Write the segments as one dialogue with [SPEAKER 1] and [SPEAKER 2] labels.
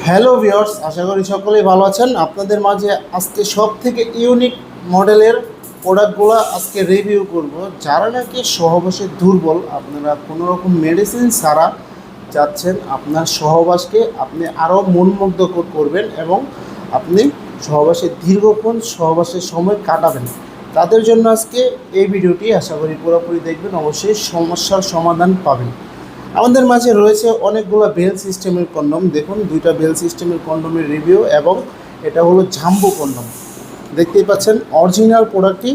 [SPEAKER 1] Hello viewers, আশা করি সকলেই ভালো আছেন। আপনাদের মাঝে আজকে সব থেকে ইউনিক মডেলের প্রোডাক্টগুলো আজকে রিভিউ করব। যারা নাকি সহবাসে দুর্বল, আপনারা কোনো রকম মেডিসিন ছাড়া যাচ্ছেন আপনার সহবাসকে আপনি আরও মনমুগ্ধকর করবেন এবং আপনি সহবাসে দীর্ঘক্ষণ সহবাসের সময় কাটাবেন, তাদের জন্য আজকে এই ভিডিওটি আশা করি পুরোপুরি দেখবেন, অবশ্যই সমস্যার সমাধান পাবেন। আমাদের মাঝে রয়েছে অনেকগুলো বেল সিস্টেমের কন্ডম। দেখুন, দুইটা বেল সিস্টেমের কন্ডমের রিভিউ এবং এটা হলো জাম্বো কন্ডম। দেখতেই পাচ্ছেন অরিজিনাল প্রোডাক্টটি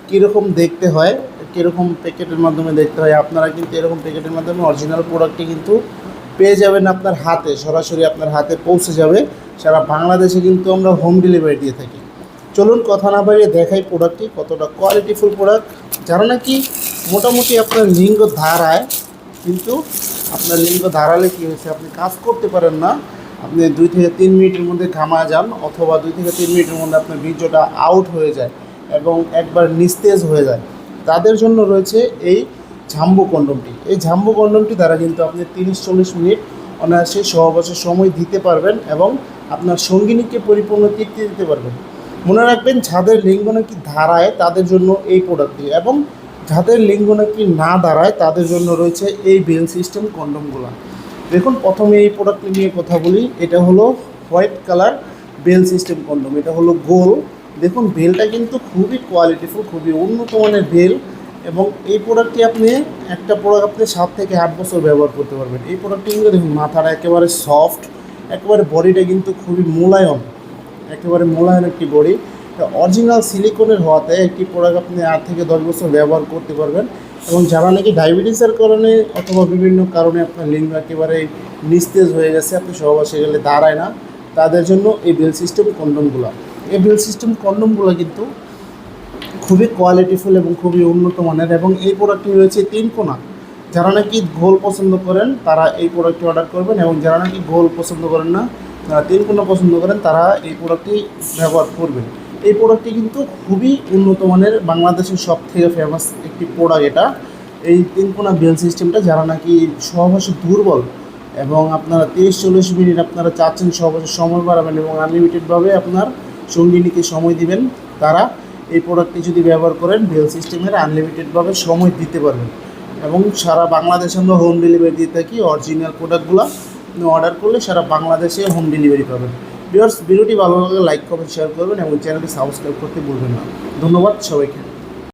[SPEAKER 1] কীরকম দেখতে হয়, কীরকম প্যাকেটের মাধ্যমে দেখতে হয়। আপনারা কিন্তু এরকম প্যাকেটের মাধ্যমে অরিজিনাল প্রোডাক্টটি কিন্তু পেয়ে যাবেন আপনার হাতে, সরাসরি আপনার হাতে পৌঁছে যাবে। সারা বাংলাদেশে কিন্তু আমরা হোম ডেলিভারি দিয়ে থাকি। চলুন কথা না বাড়িয়ে দেখাই প্রোডাক্টটি কতটা কোয়ালিটিফুল প্রোডাক্ট। যারা নাকি মোটামুটি আপনার লিঙ্গ ধারায়, কিন্তু আপনার লিঙ্গ দাঁড়ালে কী হয়েছে, আপনি কাজ করতে পারেন না, আপনি 2 থেকে 3 মিনিটের মধ্যে ঘামা যান, অথবা 2 থেকে 3 মিনিটের মধ্যে আপনার বীর্যটা আউট হয়ে যায় এবং একবার নিস্তেজ হয়ে যায়, তাদের জন্য রয়েছে এই জাম্বো কন্ডমটি। এই জাম্বো কন্ডমটি দ্বারা কিন্তু আপনি 30-40 মিনিট অনায়াসে সহবাসের সময় দিতে পারবেন এবং আপনার সঙ্গিনীকে পরিপূর্ণ তৃপ্তি দিতে পারবেন। মনে রাখবেন, যাদের লিঙ্গ নাকি ধারায় তাদের জন্য এই প্রোডাক্টটি, এবং যাদের লিঙ্গ নাকি না দাঁড়ায় তাদের জন্য রয়েছে এই বেল সিস্টেম কন্ডমগুলো। দেখুন, প্রথমে এই প্রোডাক্টটি নিয়ে কথা বলি। এটা হলো white colour bell system condom, এটা হলো গোল। দেখুন, বেলটা কিন্তু খুবই কোয়ালিটিফুল, খুবই উন্নত মানের বেল, এবং এই প্রোডাক্টটি আপনি একটা প্রোডাক্ট আপনি 7 থেকে 8 বছর ব্যবহার করতে পারবেন। এই প্রোডাক্টটি কিন্তু দেখুন, মাথাটা একেবারে সফট, একেবারে বডিটা কিন্তু খুবই মোলায়ম, একেবারে মোলায়ম একটি বডি। অরিজিনাল সিলিকনের হওয়াতে একটি প্রোডাক্ট আপনি 8 থেকে 10 বছর ব্যবহার করতে পারবেন। এবং যারা নাকি ডায়াবেটিসের কারণে অথবা বিভিন্ন কারণে আপনার লিঙ্গ একেবারে নিস্তেজ হয়ে গেছে, আপনি সহবাসে গেলে দাঁড়ায় না, তাদের জন্য এই বেল সিস্টেম কন্ডমগুলো। এই বেল সিস্টেম কন্ডমগুলো কিন্তু খুবই কোয়ালিটিফুল এবং খুবই উন্নত মানের, এবং এই প্রোডাক্টটি রয়েছে 3 কোণা। যারা নাকি গোল পছন্দ করেন তারা এই প্রোডাক্টটি অর্ডার করবেন, এবং যারা নাকি গোল পছন্দ করেন না, যারা 3 কোণা পছন্দ করেন, তারা এই প্রোডাক্টটি ব্যবহার করবেন। এই প্রোডাক্টটি কিন্তু খুবই উন্নত মানের, বাংলাদেশের সব থেকে ফেমাস একটি প্রোডাক্ট এটা। এই 3 কোণা বেল সিস্টেমটা যারা নাকি সহবাসে দুর্বল এবং আপনারা 30-40 মিনিট আপনারা চাচ্ছেন সহবাসের সময় বাড়াবেন এবং আনলিমিটেডভাবে আপনার সঙ্গিনীকে সময় দিবেন, তারা এই প্রোডাক্টটি যদি ব্যবহার করেন, বেল সিস্টেমের আনলিমিটেডভাবে সময় দিতে পারবেন। এবং সারা বাংলাদেশে আমরা হোম ডেলিভারি দিয়ে থাকি। অরিজিনাল প্রোডাক্টগুলো আপনি অর্ডার করলে সারা বাংলাদেশে হোম ডেলিভারি পাবেন। ভিউয়ার্স, ভিডিওটি ভালো লাগলে লাইক, কমেন্ট, শেয়ার করবেন এবং চ্যানেলটি সাবস্ক্রাইব করতে ভুলবেন না। ধন্যবাদ সবাইকে।